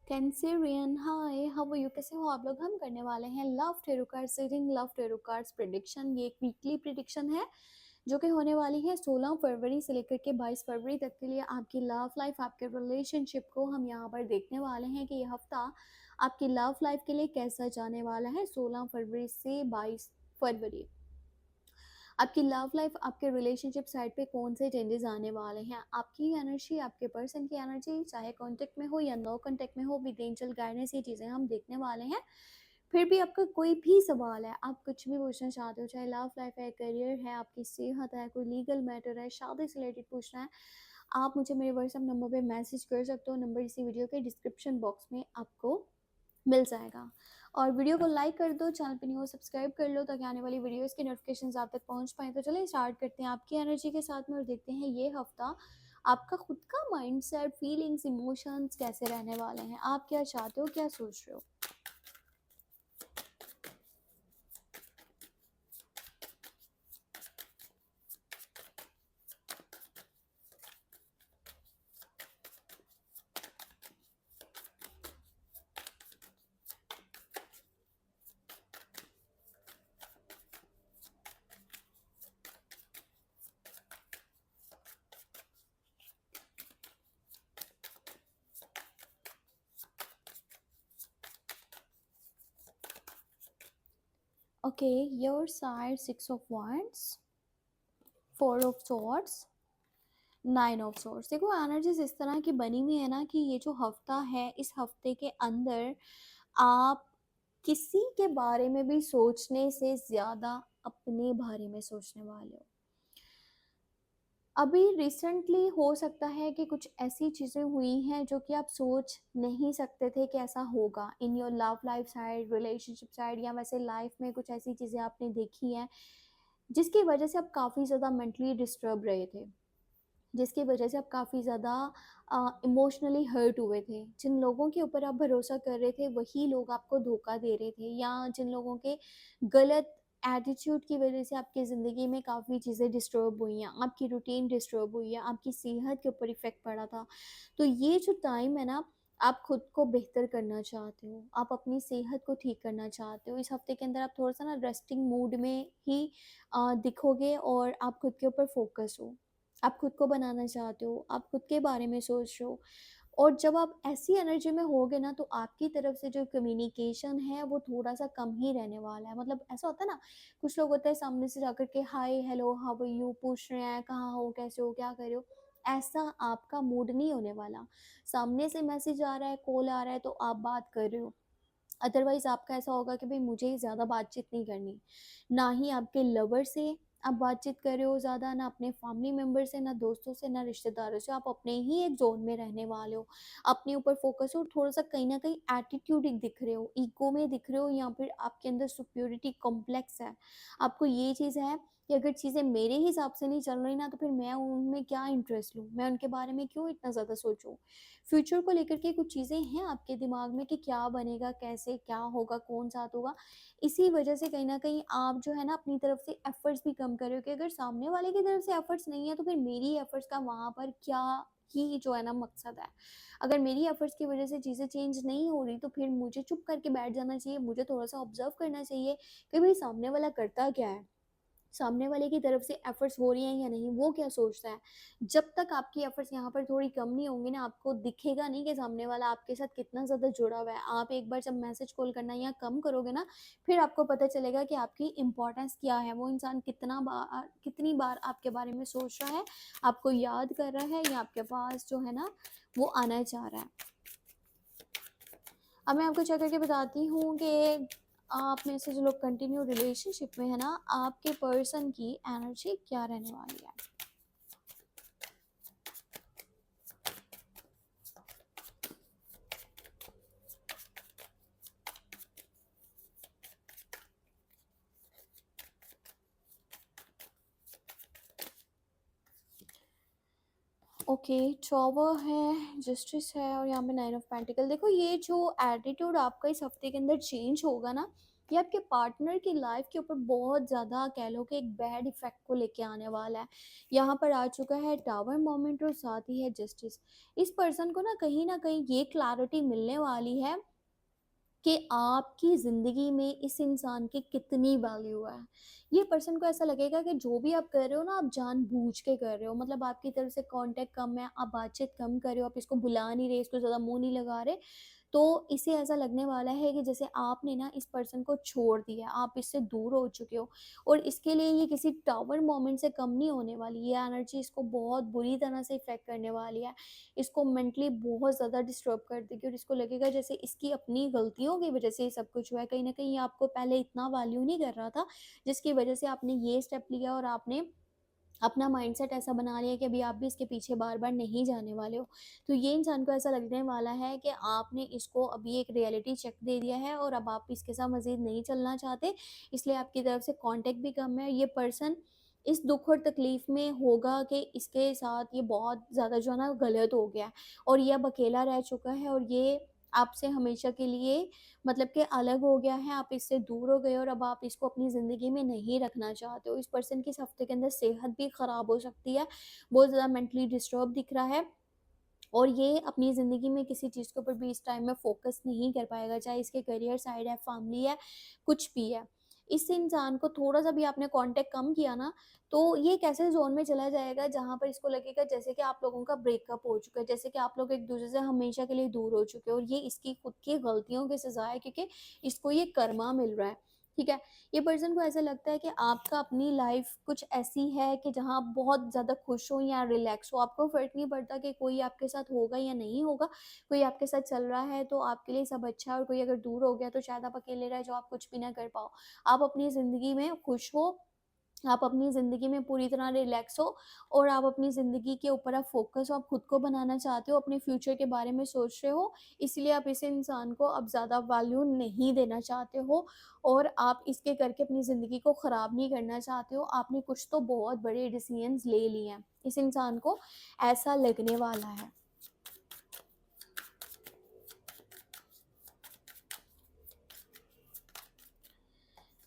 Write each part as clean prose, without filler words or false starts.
Cancerian hi, how are you? कैसे हो आप लोग? हम करने वाले हैं love tarot cards reading, love tarot cards prediction. ये एक वीकली प्रिडिक्शन है जो कि होने वाली है 16 फरवरी से लेकर के 22 फरवरी तक के लिए। आपकी लव लाइफ, आपके रिलेशनशिप को हम यहाँ पर देखने वाले हैं कि ये हफ्ता आपकी लव लाइफ के लिए कैसा जाने वाला है 16 फरवरी से 22 फरवरी। आपकी लव लाइफ, आपके रिलेशनशिप साइड पे कौन से चेंजेस आने वाले हैं, आपकी एनर्जी, आपके पर्सन की एनर्जी, चाहे कांटेक्ट में हो या नो कांटेक्ट में हो, विद एंजल गाइडेंस, ये चीज़ें हम देखने वाले हैं। फिर भी आपका कोई भी सवाल है, आप कुछ भी पूछना चाहते हो, चाहे लव लाइफ है, करियर है, आपकी सेहत है, कोई लीगल मैटर है, शादी से रिलेटेड पूछना है, आप मुझे मेरे व्हाट्सएप नंबर पे मैसेज कर सकते हो। नंबर इसी वीडियो के डिस्क्रिप्शन बॉक्स में आपको मिल जाएगा। और वीडियो को लाइक कर दो, चैनल पे नहीं हो सब्सक्राइब कर लो ताकि आने वाली वीडियोस के नोटिफिकेशंस आप तक पहुंच पाए। तो चलिए स्टार्ट करते हैं आपकी एनर्जी के साथ में और देखते हैं ये हफ्ता आपका खुद का माइंडसेट, फीलिंग्स, इमोशंस कैसे रहने वाले हैं। आप क्या चाहते हो, क्या सोच रहे हो? Okay, your side 6 of Wands, 4 of Swords, 9 of Swords। देखो एनर्जीज इस तरह की बनी हुई है ना कि ये जो हफ्ता है, इस हफ्ते के अंदर आप किसी के बारे में भी सोचने से ज्यादा अपने बारे में सोचने वाले हो। अभी रिसेंटली हो सकता है कि कुछ ऐसी चीज़ें हुई हैं जो कि आप सोच नहीं सकते थे कि ऐसा होगा in your love life side, relationship side, या वैसे लाइफ में कुछ ऐसी चीज़ें आपने देखी हैं जिसकी वजह से आप काफ़ी ज़्यादा मेंटली डिस्टर्ब रहे थे, जिसकी वजह से आप काफ़ी ज़्यादा इमोशनली हर्ट हुए थे। जिन लोगों के ऊपर आप भरोसा कर रहे थे वही लोग आपको धोखा दे रहे थे, या जिन लोगों के गलत एटीट्यूड की वजह से आपकी ज़िंदगी में काफ़ी चीज़ें डिस्टर्ब हुई हैं, आपकी रूटीन डिस्टर्ब हुई है, आपकी सेहत के ऊपर इफ़ेक्ट पड़ा था। तो ये जो टाइम है ना, आप खुद को बेहतर करना चाहते हो, आप अपनी सेहत को ठीक करना चाहते हो। इस हफ्ते के अंदर आप थोड़ा सा ना रेस्टिंग मूड में ही दिखोगे और आप खुद के ऊपर फोकस हो, आप खुद को बनाना चाहते हो, आप खुद के बारे में सोच रहे हो। और जब आप ऐसी एनर्जी में होगे ना, तो आपकी तरफ से जो कम्युनिकेशन है वो थोड़ा सा कम ही रहने वाला है। मतलब ऐसा होता है ना, कुछ लोग होते हैं सामने से जाकर के hi hello how are you पूछ रहे हैं, कहाँ हो, कैसे हो, क्या कर रहे हो। ऐसा आपका मूड नहीं होने वाला। सामने से मैसेज आ रहा है, कॉल आ रहा है, तो आप बात कर रहे हो। अदरवाइज़ आपका ऐसा होगा कि भई मुझे ज़्यादा बातचीत नहीं करनी। ना ही आपके लवर से आप बातचीत कर रहे हो ज़्यादा, ना अपने फैमिली मेंबर से, ना दोस्तों से, ना रिश्तेदारों से। आप अपने ही एक ज़ोन में रहने वाले हो। अपने ऊपर फ़ोकस हो, थोड़ा-सा कहीं न कहीं एटीट्यूड दिख रहे हो, ईगो में दिख रहे हो, या फिर आपके अंदर सुपीरियरिटी कॉम्प्लेक्स है। आपको ये चीज़ है कि अगर चीज़ें मेरे हिसाब से नहीं चल रही ना, तो फिर मैं उनमें क्या इंटरेस्ट लूँ? मैं उनके बारे में क्यों इतना ज़्यादा सोचूँ? फ्यूचर को लेकर के कुछ चीज़ें हैं आपके दिमाग में कि क्या बनेगा, कैसे, क्या होगा, कौन साथ होगा। इसी वजह से कहीं न कहीं आप जो है ना अपनी तरफ से एफ़र्ट्स भी कम कर रहे हो कि अगर सामने वाले की तरफ से एफ़र्ट्स नहीं है तो फिर मेरी एफ़र्ट्स का वहाँ पर क्या ही जो है ना मकसद है। अगर मेरी एफ़र्ट्स की वजह से चीज़ें चेंज नहीं हो रही तो फिर मुझे चुप करके बैठ जाना चाहिए, मुझे थोड़ा-सा ऑब्ज़र्व करना चाहिए कि भई सामने वाला करता क्या है? सामने वाले की तरफ से एफर्ट्स हो रही हैं या नहीं, वो क्या सोचता है। जब तक आपकी एफर्ट्स यहाँ पर थोड़ी कम नहीं होंगी ना, आपको दिखेगा नहीं कि सामने वाला आपके साथ कितना ज़्यादा जुड़ा हुआ है। आप एक बार जब मैसेज कॉल करना या कम करोगे ना, फिर आपको पता चलेगा कि आपकी इम्पोर्टेंस क्या है, वो इंसान कितनी बार आपके बारे में सोच रहा है, आपको याद कर रहा है, या आपके पास जो है ना वो आना चाह रहा है। अब मैं आपको चेक करके बताती हूँ कि आप में से जो लोग कंटिन्यू रिलेशनशिप में है ना, आपके पर्सन की एनर्जी क्या रहने वाली है। ओके, टॉवर है, जस्टिस है, और यहाँ पे 9 ऑफ पेंटिकल। देखो ये जो एटीट्यूड आपका इस हफ्ते के अंदर चेंज होगा ना, ये आपके पार्टनर की लाइफ के ऊपर बहुत ज़्यादा कह लो कि एक बैड इफ़ेक्ट को लेके आने वाला है। यहाँ पर आ चुका है टावर मोमेंट और साथ ही है जस्टिस। इस पर्सन को ना कहीं ये क्लैरिटी मिलने वाली है कि आपकी ज़िंदगी में इस इंसान की कितनी वैल्यू है। ये पर्सन को ऐसा लगेगा कि जो भी आप कर रहे हो ना, आप जानबूझ के कर रहे हो। मतलब आपकी तरफ से कॉन्टैक्ट कम है, आप बातचीत कम कर रहे हो, आप इसको बुला नहीं रहे, इसको ज़्यादा मुँह नहीं लगा रहे। तो इसे ऐसा लगने वाला है कि जैसे आपने ना इस पर्सन को छोड़ दिया, आप इससे दूर हो चुके हो, और इसके लिए ये किसी टावर मोमेंट से कम नहीं होने वाली। ये एनर्जी इसको बहुत बुरी तरह से इफ़ेक्ट करने वाली है। इसको मेंटली बहुत ज़्यादा डिस्टर्ब कर देगी और इसको लगेगा जैसे इसकी अपनी गलतियों की वजह से ये सब कुछ हुआ है। कहीं न कहीं ये आपको पहले इतना वैल्यू नहीं कर रहा था, जिसकी वजह से आपने ये स्टेप लिया और आपने अपना माइंडसेट ऐसा बना लिया कि अभी आप भी इसके पीछे बार-बार नहीं जाने वाले हो। तो ये इंसान को ऐसा लगने वाला है कि आपने इसको अभी एक रियलिटी चेक दे दिया है और अब आप इसके साथ मज़ीद नहीं चलना चाहते, इसलिए आपकी तरफ से कॉन्टैक्ट भी कम है। ये पर्सन इस दुःख और तकलीफ़ में होगा कि इसके साथ ये बहुत ज़्यादा जो है ना गलत हो गया है, और ये अब अकेला रह चुका है, और ये आपसे हमेशा के लिए मतलब कि अलग हो गया है, आप इससे दूर हो गए और अब आप इसको अपनी ज़िंदगी में नहीं रखना चाहते हो। इस पर्सन की इस हफ़्ते के अंदर सेहत भी ख़राब हो सकती है, बहुत ज़्यादा मेंटली डिस्टर्ब दिख रहा है, और ये अपनी ज़िंदगी में किसी चीज़ के ऊपर भी इस टाइम में फ़ोकस नहीं कर पाएगा, चाहे इसके करियर साइड है, फैमिली है, कुछ भी है। इस इंसान को थोड़ा-सा भी आपने कॉन्टैक्ट कम किया ना, तो ये एक ऐसे ज़ोन में चला जाएगा जहाँ पर इसको लगेगा जैसे कि आप लोगों का ब्रेकअप हो चुका है, जैसे कि आप लोग एक-दूसरे से हमेशा के लिए दूर हो चुके हो, और ये इसकी खुद की गलतियों की सज़ा है, क्योंकि इसको ये कर्मा मिल रहा है, ठीक है? ये पर्सन को ऐसा लगता है कि आपका अपनी लाइफ कुछ ऐसी है कि जहाँ आप बहुत ज़्यादा खुश हो या रिलैक्स हो, आपको फ़र्क नहीं पड़ता कि कोई आपके साथ होगा या नहीं होगा। कोई आपके साथ चल रहा है तो आपके लिए सब अच्छा है, और कोई अगर दूर हो गया तो शायद आप अकेले रह जाओ, आप कुछ भी ना कर पाओ। आप अपनी ज़िंदगी में खुश हो, आप अपनी ज़िंदगी में पूरी तरह रिलैक्स हो, और आप अपनी ज़िंदगी के ऊपर आप फ़ोकस हो, आप खुद को बनाना चाहते हो, अपने फ्यूचर के बारे में सोच रहे हो, इसलिए आप इस इंसान को अब ज़्यादा वैल्यू नहीं देना चाहते हो, और आप इसके करके अपनी ज़िंदगी को ख़राब नहीं करना चाहते हो। आपने कुछ तो बहुत बड़े डिसीज़न्स ले लिए हैं, इस इंसान को ऐसा लगने वाला है।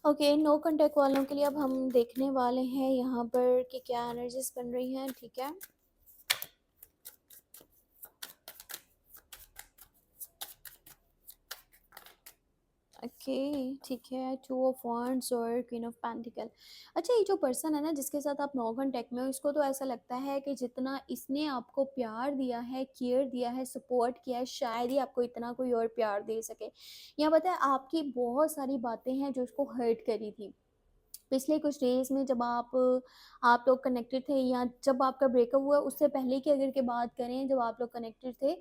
ओके, नो कॉन्टैक्ट वालों के लिए अब हम देखने वाले हैं यहाँ पर कि क्या एनर्जीज़ बन रही हैं, ठीक है? ओके, ठीक है, टू ऑफ वांड्स और क्वीन ऑफ पेंटिकल। अच्छा, ये जो पर्सन है ना जिसके साथ आप नो कांटेक्ट में हो, इसको तो ऐसा लगता है कि जितना इसने आपको प्यार दिया है, केयर दिया है, सपोर्ट किया है, शायद ही आपको इतना कोई और प्यार दे सके। यहाँ पता है आपकी बहुत सारी बातें हैं जो उसको हर्ट करी थी। पिछले कुछ डेज़ में जब आप लोग कनेक्टेड थे, या जब आपका ब्रेकअप हुआ उससे पहले की अगर के बात करें, जब आप लोग कनेक्टेड थे,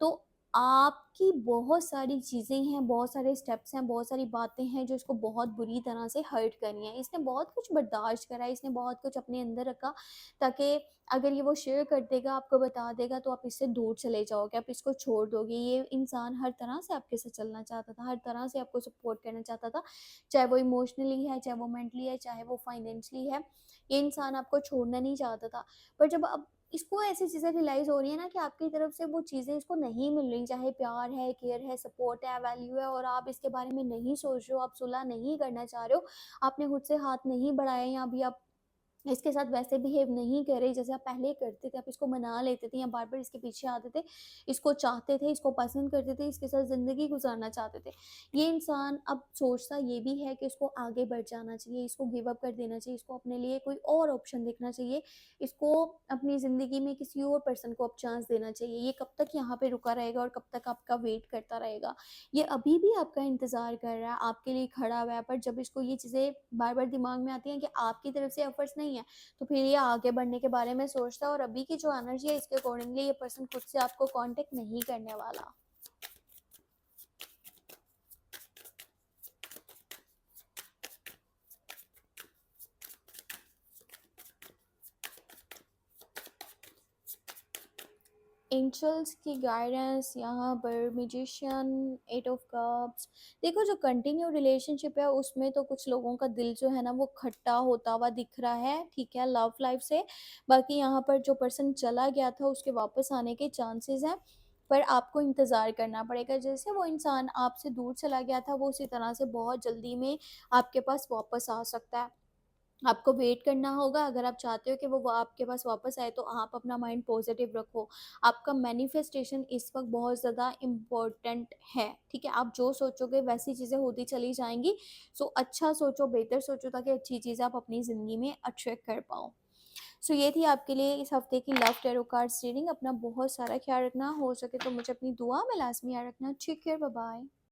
तो आपकी बहुत सारी चीज़ें हैं, बहुत सारे स्टेप्स हैं, बहुत सारी बातें हैं जो इसको बहुत बुरी तरह से हर्ट करी हैं। इसने बहुत कुछ बर्दाश्त करा है, इसने बहुत कुछ अपने अंदर रखा, ताकि अगर ये वो शेयर कर देगा, आपको बता देगा, तो आप इससे दूर चले जाओगे, आप इसको छोड़ दोगे। ये इंसान हर तरह से आपके साथ चलना चाहता था, हर तरह से आपको सपोर्ट करना चाहता था। चाहे वो इमोशनली है, चाहे वो मेंटली है, चाहे वो फाइनेंशियली है, ये इंसान आपको छोड़ना नहीं चाहता था। पर जब अब इसको ऐसी चीज़ें रियलाइज़ हो रही है ना कि आपकी तरफ से वो चीज़ें इसको नहीं मिल रही, चाहे प्यार है, केयर है, सपोर्ट है, वैल्यू है, और आप इसके बारे में नहीं सोच रहे हो, आप सुलह नहीं करना चाह रहे हो, आपने खुद से हाथ नहीं बढ़ाए, या अभी आप इसके साथ वैसे बिहेव नहीं कर रहे जैसे आप पहले करते थे, आप इसको मना लेते थे या बार-बार इसके पीछे आते थे, इसको चाहते थे, इसको पसंद करते थे, इसके साथ ज़िंदगी गुज़ारना चाहते थे। ये इंसान अब सोचता ये भी है कि इसको आगे बढ़ जाना चाहिए, इसको गिव अप कर देना चाहिए, इसको अपने लिए कोई और ऑप्शन देखना चाहिए, इसको अपनी ज़िंदगी में किसी और पर्सन को अब चांस देना चाहिए। ये कब तक यहाँ पे रुका रहेगा और कब तक आपका वेट करता रहेगा? ये अभी भी आपका इंतज़ार कर रहा है, आपके लिए खड़ा हुआ है, पर जब इसको ये चीज़ें बार-बार दिमाग में आती हैं कि आपकी तरफ से एफर्ट्स नहीं है, तो फिर ये आगे बढ़ने के बारे में सोचता है, और अभी की जो एनर्जी है इसके अकॉर्डिंगली ये पर्सन खुद से आपको कांटेक्ट नहीं करने वाला। एंजल्स की गाइडेंस यहाँ पर मैजिशियन, एट ऑफ कप्स। देखो, जो कंटिन्यू रिलेशनशिप है उसमें तो कुछ लोगों का दिल जो है ना वो खट्टा होता हुआ दिख रहा है, ठीक है, लव लाइफ से। बाकी यहाँ पर जो पर्सन चला गया था उसके वापस आने के चांसेस हैं, पर आपको इंतज़ार करना पड़ेगा। जैसे वो इंसान आपसे दूर चला गया था, वो उसी तरह से बहुत जल्दी में आपके पास वापस आ सकता है। आपको वेट करना होगा, अगर आप चाहते हो कि वो आपके पास वापस आए, तो आप अपना माइंड पॉजिटिव रखो। आपका मैनिफेस्टेशन इस वक़्त बहुत ज़्यादा इम्पोर्टेंट है, ठीक है? आप जो सोचोगे वैसी चीज़ें होती चली जाएँगी। सो अच्छा सोचो, बेहतर सोचो, ताकि अच्छी चीज़ें आप अपनी ज़िंदगी में अट्रैक्ट कर पाओ। सो ये थी आपके लिए इस हफ़्ते की लव टैरो कार्ड्स रीडिंग। अपना बहुत सारा ख़्याल रखना, हो सके तो मुझे अपनी दुआ में लाज़मी याद रखना। Take care, bye-bye.